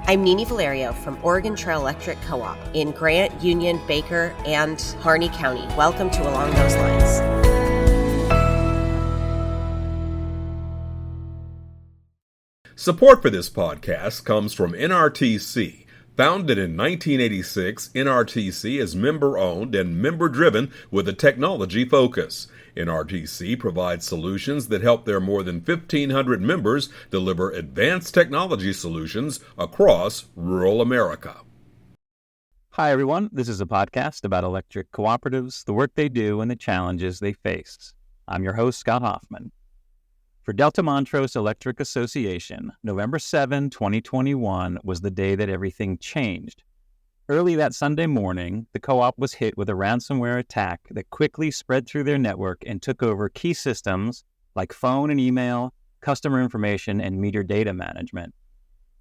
I'm Nini Valerio from Oregon Trail Electric Co-op in Grant, Union, Baker, and Harney County. Welcome to Along Those Lines. Support for this podcast comes from NRTC. Founded in 1986, NRTC is member-owned and member-driven with a technology focus. NRTC provides solutions that help their more than 1,500 members deliver advanced technology solutions across rural America. Hi, everyone. This is a podcast about electric cooperatives, the work they do, and the challenges they face. I'm your host, Scott Hoffman. For Delta Montrose Electric Association, November 7, 2021 was the day that everything changed. Early that Sunday morning, the co-op was hit with a ransomware attack that quickly spread through their network and took over key systems like phone and email, customer information, and meter data management.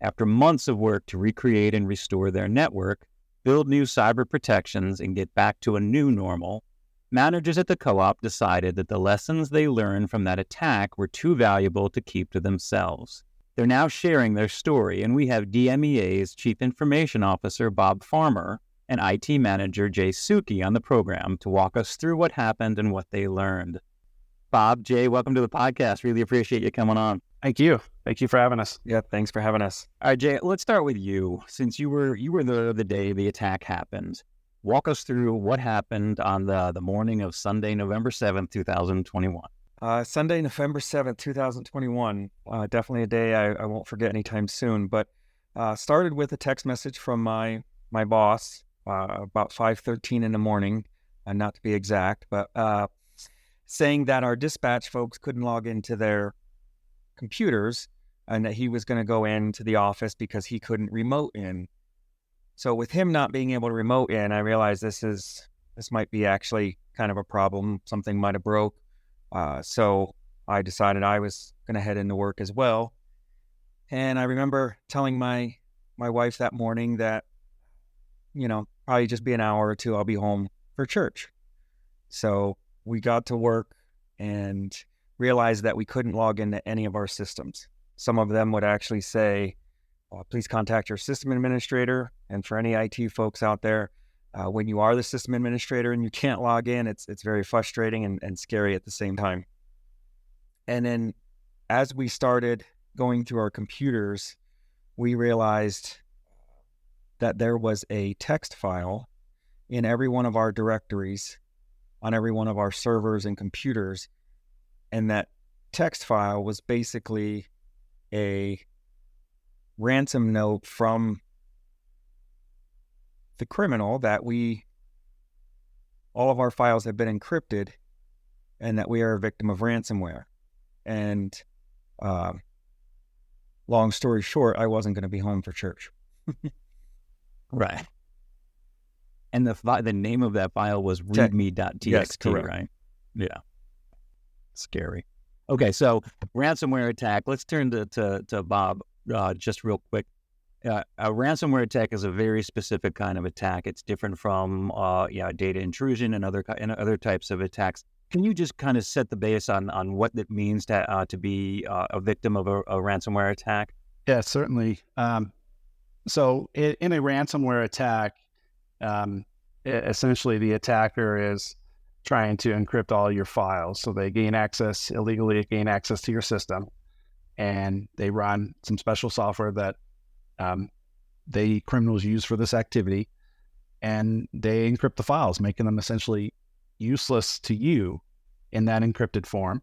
After months of work to recreate and restore their network, build new cyber protections, and get back to a new normal, managers at the co-op decided that the lessons they learned from that attack were too valuable to keep to themselves. They're now sharing their story, and we have DMEA's Chief Information Officer, Bob Farmer, and IT Manager, Jay Suki, on the program to walk us through what happened and what they learned. Bob, Jay, welcome to the podcast. Really appreciate you coming on. Thank you. Thank you for having us. Yeah, thanks for having us. All right, Jay, let's start with you. Since you were there the day the attack happened, walk us through what happened on the morning of Sunday, November 7th, 2021. Sunday, November 7th, 2021. Definitely a day I won't forget anytime soon. But started with a text message from my boss about 5:13 in the morning, not to be exact, but saying that our dispatch folks couldn't log into their computers and that he was going to go into the office because he couldn't remote in. So with him not being able to remote in, I realized this might be actually kind of a problem. Something might have broke. So I decided I was going to head into work as well. And I remember telling my wife that morning that, probably just be an hour or two, I'll be home for church. So we got to work and realized that we couldn't log into any of our systems. Some of them would actually say, please contact your system administrator. And for any IT folks out there, when you are the system administrator and you can't log in, it's very frustrating and scary at the same time. And then as we started going through our computers, we realized that there was a text file in every one of our directories on every one of our servers and computers. And that text file was basically a ransom note from the criminal that all of our files have been encrypted and that we are a victim of ransomware. And long story short, I wasn't going to be home for church. Right. And the name of that file was readme.txt, yes, correct. Right? Yeah. Scary. Okay, so ransomware attack. Let's turn to Bob just real quick. A ransomware attack is a very specific kind of attack. It's different from data intrusion and other types of attacks. Can you just kind of set the base on what it means to be a victim of a ransomware attack? Yeah, certainly. So in a ransomware attack, essentially the attacker is trying to encrypt all your files. So they illegally gain access to your system, and they run some special software that criminals use for this activity, and they encrypt the files, making them essentially useless to you in that encrypted form.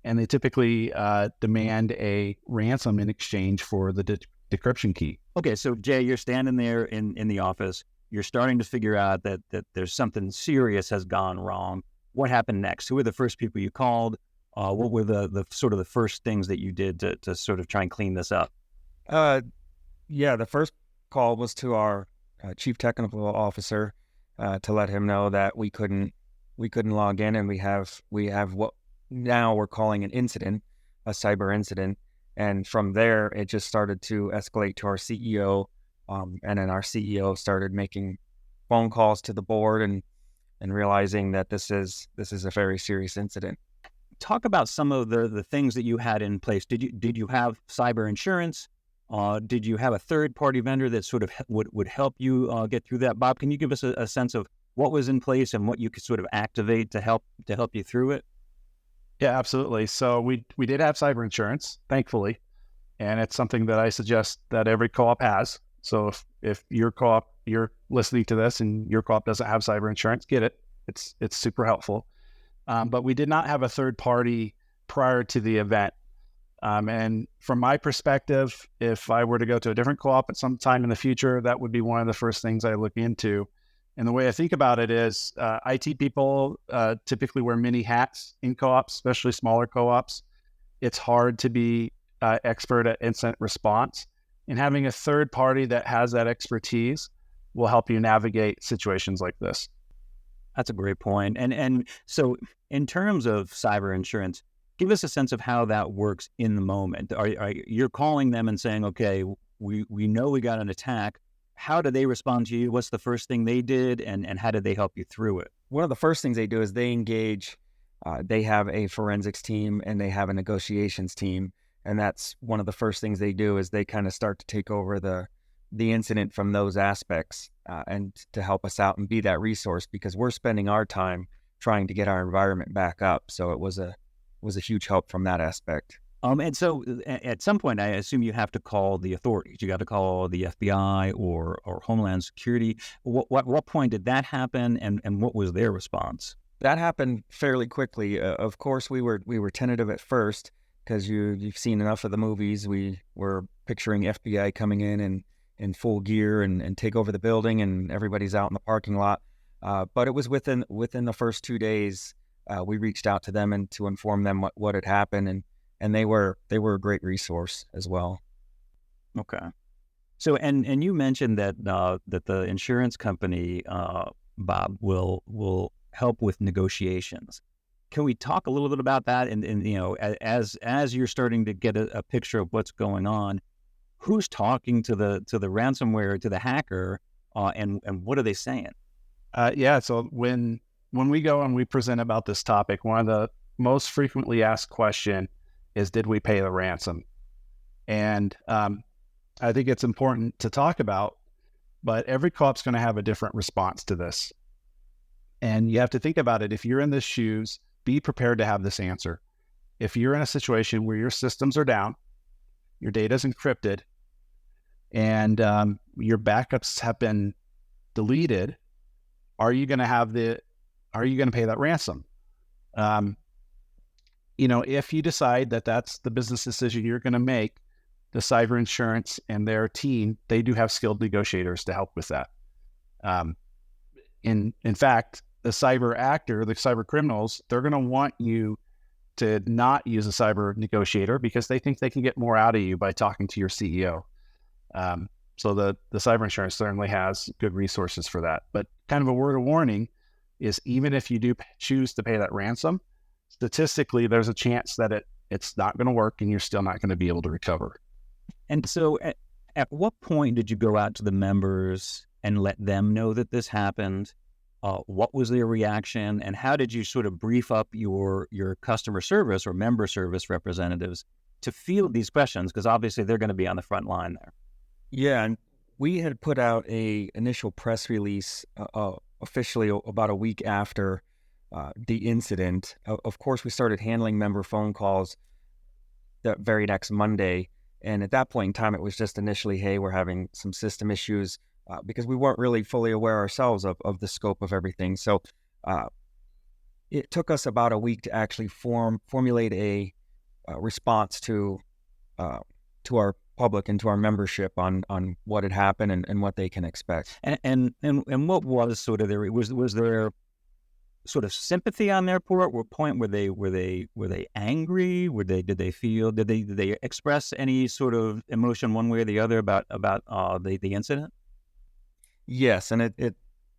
And they typically demand a ransom in exchange for the decryption key. Okay, so Jay, you're standing there in the office. You're starting to figure out that there's something serious has gone wrong. What happened next? Who were the first people you called? What were the sort of the first things that you did to sort of try and clean this up? The first call was to our chief technical officer to let him know that we couldn't log in, and we have what now we're calling an incident, a cyber incident. And from there, it just started to escalate to our CEO, and then our CEO started making phone calls to the board and realizing that this is a very serious incident. Talk about some of the things that you had in place. Did you have cyber insurance? Did you have a third-party vendor that sort of would help you get through that? Bob, can you give us a sense of what was in place and what you could sort of activate to help you through it? Yeah, absolutely. So we did have cyber insurance, thankfully, and it's something that I suggest that every co-op has. So if your co-op, you're listening to this and your co-op doesn't have cyber insurance, get it. It's super helpful. But we did not have a third party prior to the event. And from my perspective, if I were to go to a different co-op at some time in the future, that would be one of the first things I look into. And the way I think about it is IT people typically wear many hats in co-ops, especially smaller co-ops. It's hard to be expert at incident response. And having a third party that has that expertise will help you navigate situations like this. That's a great point. And so in terms of cyber insurance, give us a sense of how that works in the moment. You're calling them and saying, okay, we know we got an attack. How do they respond to you? What's the first thing they did, and how did they help you through it? One of the first things they do is they engage, they have a forensics team and they have a negotiations team. And that's one of the first things they do is they kind of start to take over the incident from those aspects and to help us out and be that resource, because we're spending our time trying to get our environment back up. So it was a huge help from that aspect. And so at some point, I assume you have to call the authorities. You got to call the FBI or Homeland Security. What point did that happen, and what was their response? That happened fairly quickly. Of course, we were tentative at first because you've seen enough of the movies. We were picturing FBI coming in full gear and take over the building, and everybody's out in the parking lot. But it was within the first 2 days. We reached out to them and to inform them what had happened, and they were a great resource as well. Okay. So and you mentioned that the insurance company, Bob, will help with negotiations. Can we talk a little bit about that? And as you're starting to get a picture of what's going on, who's talking to the ransomware, to the hacker, and what are they saying? So when we go and we present about this topic, one of the most frequently asked question is, did we pay the ransom? And I think it's important to talk about, but every co-op's going to have a different response to this. And you have to think about it. If you're in the shoes, be prepared to have this answer. If you're in a situation where your systems are down, your data's encrypted, and your backups have been deleted, are you going to pay that ransom? If you decide that that's the business decision you're going to make, the cyber insurance and their team, they do have skilled negotiators to help with that. In fact, the cyber actor, the cyber criminals, they're going to want you to not use a cyber negotiator because they think they can get more out of you by talking to your CEO. So the cyber insurance certainly has good resources for that. But kind of a word of warning is, even if you do choose to pay that ransom, statistically, there's a chance that it's not going to work and you're still not going to be able to recover. And so at what point did you go out to the members and let them know that this happened? What was their reaction, and how did you sort of brief up your customer service or member service representatives to field these questions? Because obviously they're going to be on the front line there. Yeah, and we had put out a initial press release officially about a week after the incident. Of course, we started handling member phone calls that very next Monday. And at that point in time, it was just initially, hey, we're having some system issues, because we weren't really fully aware ourselves of the scope of everything. So it took us about a week to actually formulate a response to our public and to our membership on what had happened and what they can expect. And what was sort of there? Was there sort of sympathy on their point? Were they angry? Did they express any sort of emotion one way or the other about the incident? Yes, and it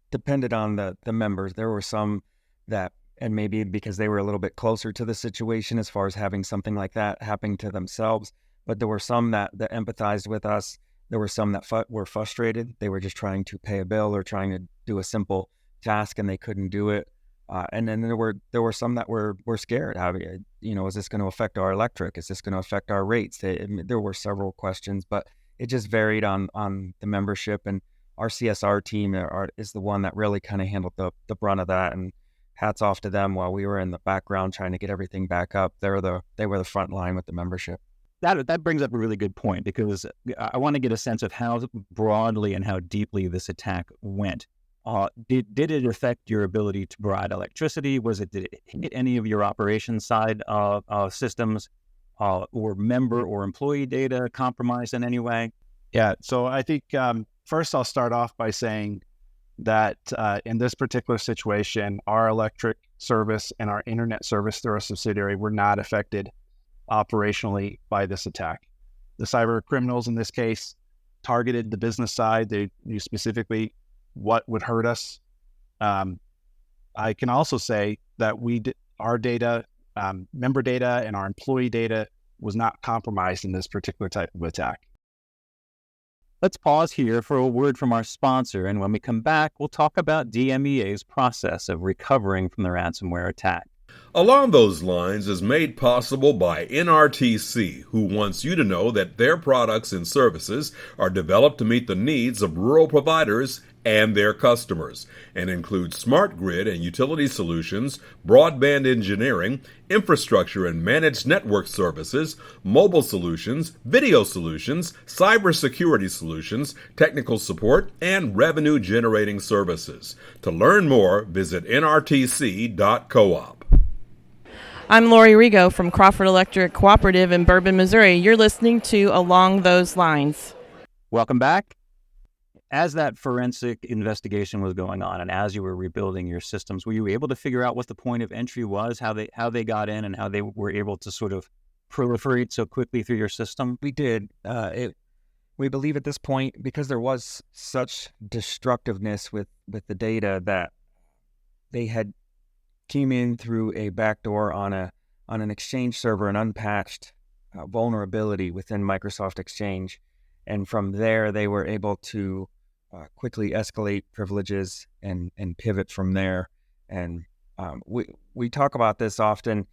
depended on the members. There were some that, and maybe because they were a little bit closer to the situation as far as having something like that happening to themselves, but there were some that empathized with us. There were some that were frustrated. They were just trying to pay a bill or trying to do a simple task and they couldn't do it. And then there were some that were scared. How, is this going to affect our electric? Is this going to affect our rates? There were several questions, but it just varied on the membership. And our CSR team is the one that really kind of handled the brunt of that. And hats off to them while we were in the background trying to get everything back up. They were the front line with the membership. That brings up a really good point, because I want to get a sense of how broadly and how deeply this attack went. Did it affect your ability to provide electricity? Did it hit any of your operations side systems, or member or employee data compromised in any way? Yeah, so I think first I'll start off by saying that in this particular situation, our electric service and our internet service through our subsidiary were not affected operationally by this attack. The cyber criminals in this case targeted the business side. They knew specifically what would hurt us. I can also say that our data, member data, and our employee data was not compromised in this particular type of attack. Let's pause here for a word from our sponsor, and when we come back, we'll talk about DMEA's process of recovering from the ransomware attack. Along those lines is made possible by NRTC, who wants you to know that their products and services are developed to meet the needs of rural providers and their customers, and include smart grid and utility solutions, broadband engineering, infrastructure and managed network services, mobile solutions, video solutions, cybersecurity solutions, technical support, and revenue-generating services. To learn more, visit nrtc.coop. I'm Lori Rigo from Crawford Electric Cooperative in Bourbon, Missouri. You're listening to Along Those Lines. Welcome back. As that forensic investigation was going on, and as you were rebuilding your systems, were you able to figure out what the point of entry was, how they got in, and how they were able to sort of proliferate so quickly through your system? We did. We believe at this point, because there was such destructiveness with the data, that they had came in through a backdoor on an Exchange server, an unpatched vulnerability within Microsoft Exchange. And from there, they were able to quickly escalate privileges and pivot from there. And we talk about this often,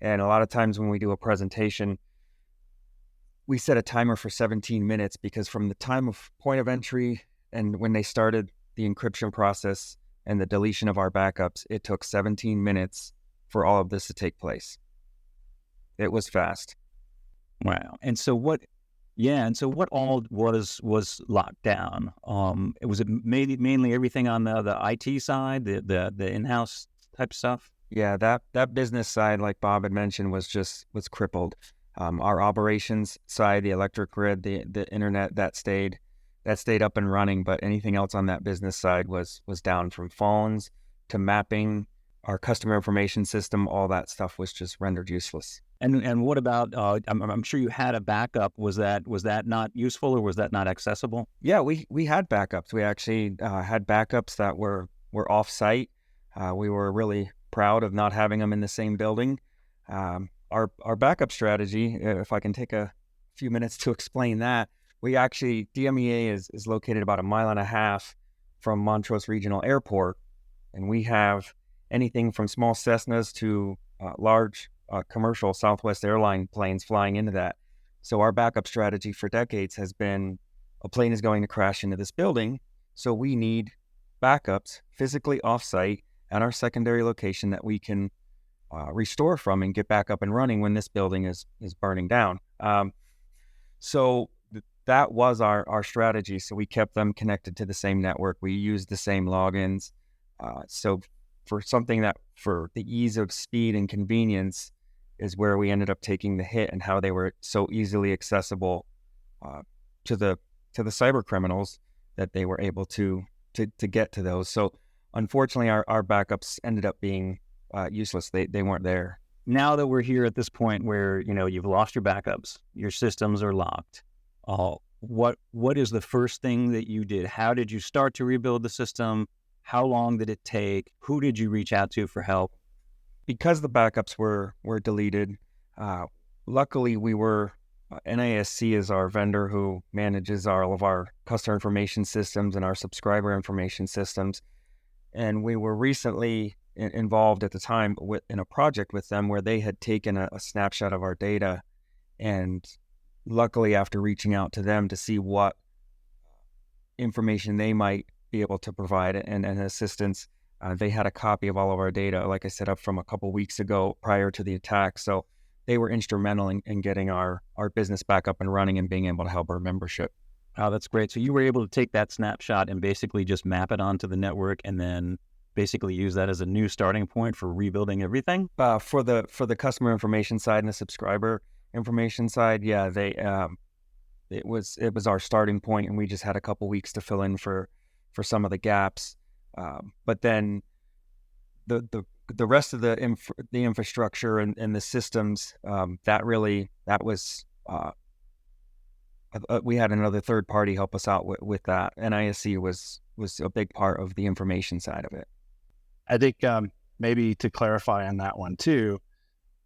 and a lot of times when we do a presentation, we set a timer for 17 minutes, because from the time of point of entry and when they started the encryption process and the deletion of our backups, it took 17 minutes for all of this to take place. It was fast. Wow. And so what all was locked down? Was it mainly everything on the IT side, the in-house type stuff? Yeah, that business side, like Bob had mentioned, was crippled. Our operations side, the electric grid, the internet, that stayed up and running, but anything else on that business side was down, from phones to mapping, our customer information system. All that stuff was just rendered useless. And what about? I'm sure you had a backup. Was that not useful, or was that not accessible? Yeah, we had backups. We actually had backups that were off-site. We were really proud of not having them in the same building. Our backup strategy, if I can take a few minutes to explain that, DMEA is located about 1.5 miles from Montrose Regional Airport, and we have anything from small Cessnas to large commercial Southwest airline planes flying into that. So our backup strategy for decades has been, a plane is going to crash into this building, so we need backups physically off-site at our secondary location that we can restore from and get back up and running when this building is burning down. That was our strategy. So we kept them connected to the same network. We used the same logins. So for something that, for the ease of speed and convenience, is where we ended up taking the hit, and how they were so easily accessible to the cyber criminals that they were able to get to those. So unfortunately, our backups ended up being useless. They weren't there. Now that we're here at this point where you've lost your backups, your systems are locked, what is the first thing that you did? How did you start to rebuild the system? How long did it take? Who did you reach out to for help? Because the backups were deleted, luckily NISC is our vendor who manages all of our customer information systems and our subscriber information systems. And we were recently involved at the time in a project with them where they had taken a snapshot of our data. And luckily, after reaching out to them to see what information they might be able to provide and assistance, they had a copy of all of our data, like I said, up from a couple weeks ago prior to the attack. So they were instrumental in getting our business back up and running and being able to help our membership. Oh, that's great. So you were able to take that snapshot and basically just map it onto the network and then basically use that as a new starting point for rebuilding everything? For the customer information side and the subscriber information side, yeah, it was our starting point, and we just had a couple weeks to fill in for some of the gaps. But then the rest of the infrastructure and the systems, we had another third party help us out with that. NISC was a big part of the information side of it. I think maybe to clarify on that one too,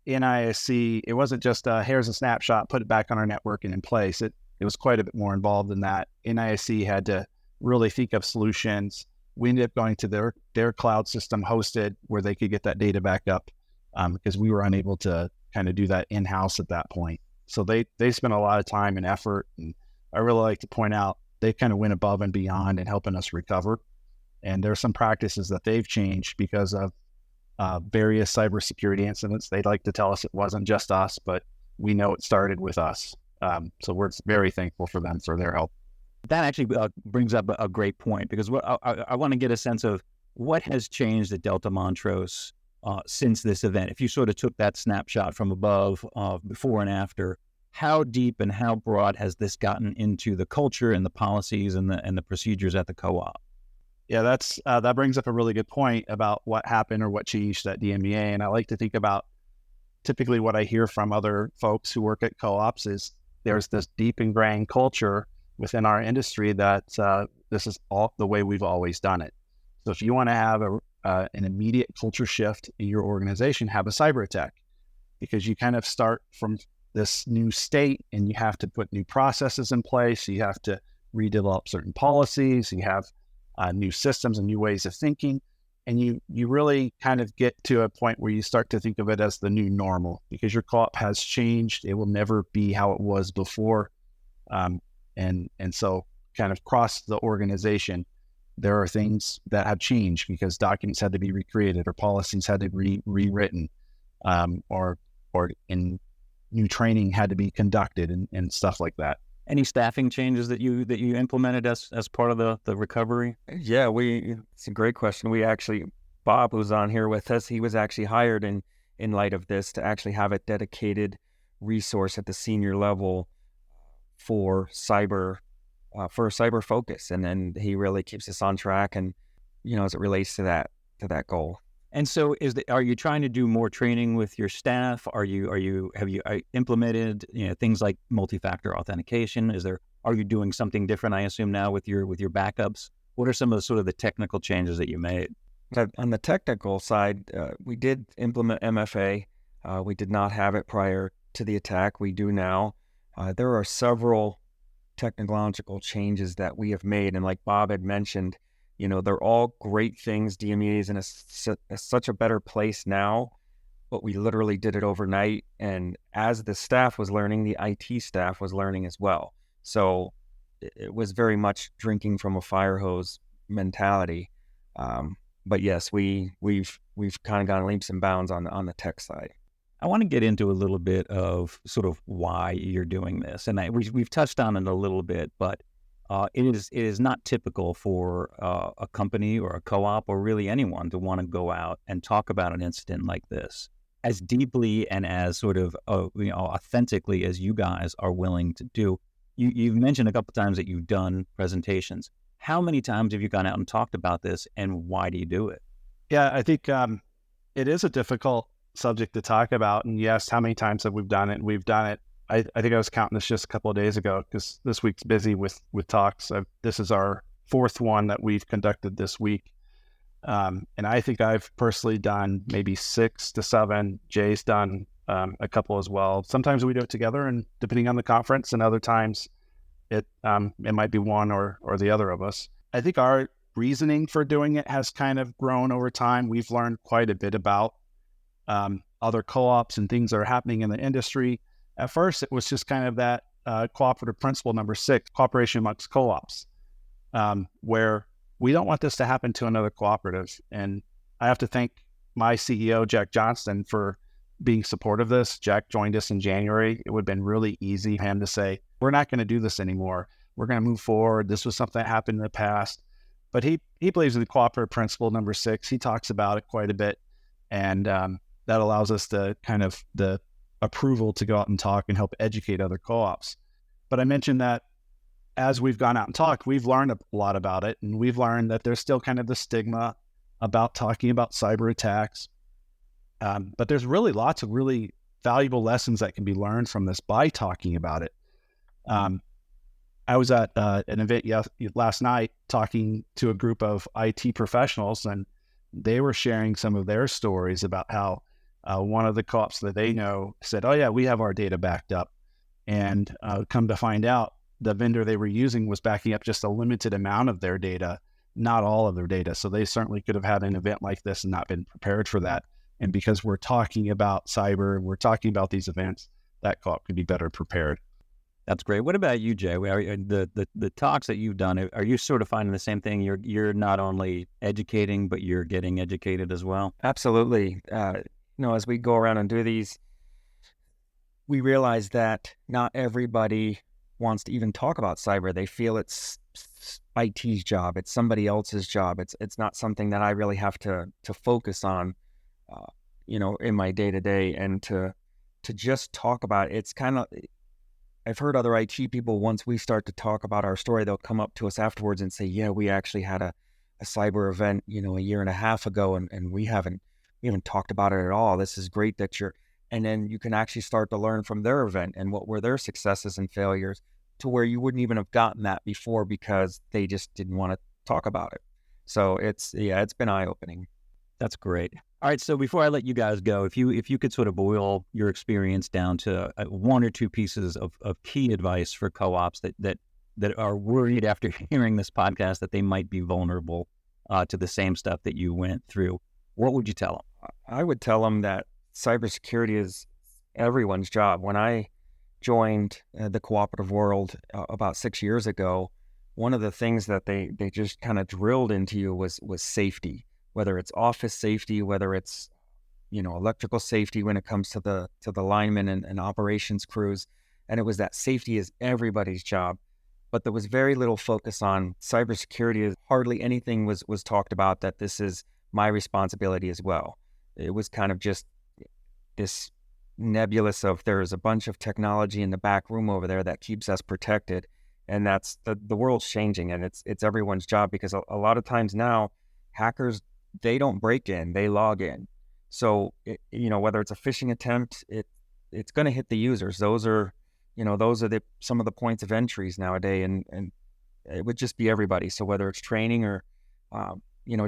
NISC, it wasn't just here's a snapshot, put it back on our network and in place. It was quite a bit more involved than that. NISC had to really think of solutions. We ended up going to their cloud system hosted where they could get that data back up because we were unable to kind of do that in-house at that point. So they spent a lot of time and effort, and I really like to point out they kind of went above and beyond in helping us recover. And there's some practices that they've changed because of various cybersecurity incidents. They'd like to tell us it wasn't just us, but we know it started with us. So we're very thankful for them for their help. That actually brings up a great point, because what I want to get a sense of what has changed at Delta Montrose since this event. If you sort of took that snapshot from above, before and after, how deep and how broad has this gotten into the culture and the policies and the procedures at the co-op? Yeah, that brings up a really good point about what happened or what changed at DMEA. And I like to think about typically what I hear from other folks who work at co-ops is there's this deep ingrained culture within our industry that this is all the way we've always done it. So if you want to have an immediate culture shift in your organization, have a cyber attack, because you kind of start from this new state and you have to put new processes in place. You have to redevelop certain policies. You have new systems and new ways of thinking. And you really kind of get to a point where you start to think of it as the new normal, because your co-op has changed. It will never be how it was before. And so kind of across the organization, there are things that have changed because documents had to be recreated or policies had to be rewritten, or in new training had to be conducted and stuff like that. Any staffing changes that you implemented as part of the recovery? Yeah, it's a great question. We actually, Bob, who's on here with us, he was actually hired in light of this to actually have a dedicated resource at the senior level for cyber focus, and then he really keeps us on track, and as it relates to that goal. And so, are you trying to do more training with your staff? Have you implemented things like multi-factor authentication? Are you doing something different? I assume now with your backups. What are some of the technical changes that you made? On the technical side, we did implement MFA. We did not have it prior to the attack. We do now. There are several technological changes that we have made, and like Bob had mentioned, they're all great things. DMEA is in such a better place now, but we literally did it overnight. And as the staff was learning, the IT staff was learning as well. So it was very much drinking from a fire hose mentality. But yes, we've kind of gone leaps and bounds on the tech side. I want to get into a little bit of sort of why you're doing this, and we've touched on it a little bit, but it is not typical for a company or a co-op or really anyone to want to go out and talk about an incident like this as deeply and as sort of authentically as you guys are willing to do. You've mentioned a couple of times that you've done presentations. How many times have you gone out and talked about this, and why do you do it? Yeah, I think it is a difficult subject to talk about. And yes, how many times have we done it? We've done it. I think I was counting this just a couple of days ago because this week's busy with talks. This is our fourth one that we've conducted this week. And I think I've personally done maybe 6 to 7. Jay's done a couple as well. Sometimes we do it together, and depending on the conference, and other times it might be one or the other of us. I think our reasoning for doing it has kind of grown over time. We've learned quite a bit about other co-ops and things that are happening in the industry. At first, it was just kind of that cooperative principle number 6, cooperation amongst co-ops, where we don't want this to happen to another cooperative. And I have to thank my CEO, Jack Johnston, for being supportive of this. Jack joined us in January. It would have been really easy for him to say, we're not going to do this anymore. We're going to move forward. This was something that happened in the past. But he believes in the cooperative principle number 6. He talks about it quite a bit. And that allows us to kind of the approval to go out and talk and help educate other co-ops. But I mentioned that as we've gone out and talked, we've learned a lot about it. And we've learned that there's still kind of the stigma about talking about cyber attacks. But there's really lots of really valuable lessons that can be learned from this by talking about it. I was at an event last night talking to a group of IT professionals, and they were sharing some of their stories about how one of the co-ops that they know said, oh yeah, we have our data backed up. And come to find out, the vendor they were using was backing up just a limited amount of their data, not all of their data. So they certainly could have had an event like this and not been prepared for that. And because we're talking about cyber, we're talking about these events, that co-op could be better prepared. That's great. What about you, Jay? The talks that you've done, are you sort of finding the same thing? You're not only educating, but you're getting educated as well? Absolutely. As we go around and do these, we realize that not everybody wants to even talk about cyber. They feel it's IT's job. It's somebody else's job. It's not something that I really have to focus on, in my day-to-day, and to just talk about it. It's kind of, I've heard other IT people, once we start to talk about our story, they'll come up to us afterwards and say, yeah, we actually had a cyber event, a year and a half ago, and we haven't talked about it at all. This is great that and then you can actually start to learn from their event and what were their successes and failures, to where you wouldn't even have gotten that before because they just didn't want to talk about it. So it's been eye-opening. That's great. All right, so before I let you guys go, if you could sort of boil your experience down to one or two pieces of key advice for co-ops that are worried after hearing this podcast that they might be vulnerable to the same stuff that you went through, what would you tell them? I would tell them that cybersecurity is everyone's job. When I joined the cooperative world about 6 years ago, one of the things that they just kind of drilled into you was safety. Whether it's office safety, whether it's, electrical safety when it comes to the linemen and operations crews. And it was that safety is everybody's job. But there was very little focus on cybersecurity. Hardly anything was talked about that this is my responsibility as well. It was kind of just this nebulous of there's a bunch of technology in the back room over there that keeps us protected. And that's the world's changing, and it's everyone's job, because a lot of times now hackers, they don't break in, they log in. So, whether it's a phishing attempt, it's going to hit the users. Those are some of the points of entries nowadays, and it would just be everybody. So whether it's training or,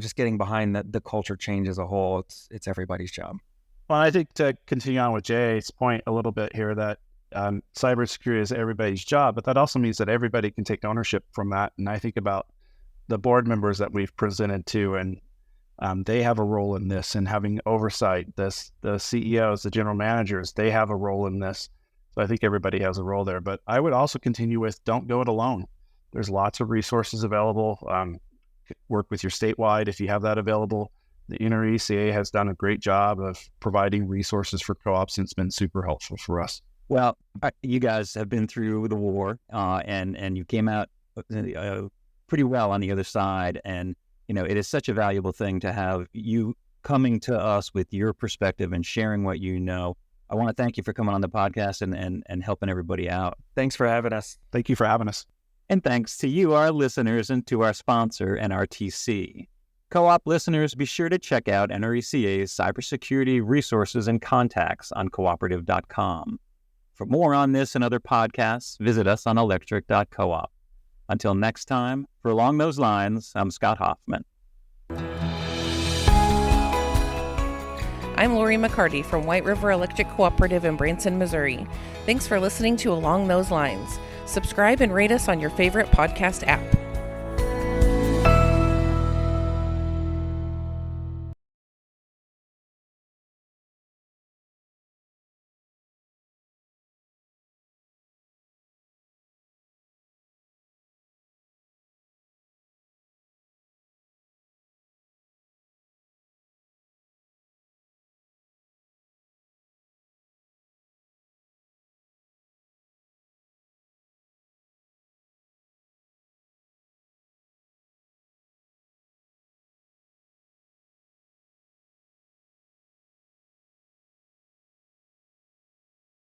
just getting behind the culture change as a whole, it's everybody's job. Well, I think to continue on with Jay's point a little bit here, that cybersecurity is everybody's job, but that also means that everybody can take ownership from that. And I think about the board members that we've presented to, and they have a role in this and having oversight. The CEOs, the general managers, they have a role in this. So I think everybody has a role there. But I would also continue with, don't go it alone. There's lots of resources available. Work with your statewide if you have that available. The NRECA has done a great job of providing resources for co-ops, and it's been super helpful for us. Well, you guys have been through the war, and you came out pretty well on the other side. And, it is such a valuable thing to have you coming to us with your perspective and sharing what you know. I want to thank you for coming on the podcast and helping everybody out. Thanks for having us. Thank you for having us. And thanks to you, our listeners, and to our sponsor, NRTC. Co-op listeners, be sure to check out NRECA's cybersecurity resources and contacts on cooperative.com. For more on this and other podcasts, visit us on electric.coop. Until next time, for Along Those Lines, I'm Scott Hoffman. I'm Lori McCarty from White River Electric Cooperative in Branson, Missouri. Thanks for listening to Along Those Lines. Subscribe and rate us on your favorite podcast app.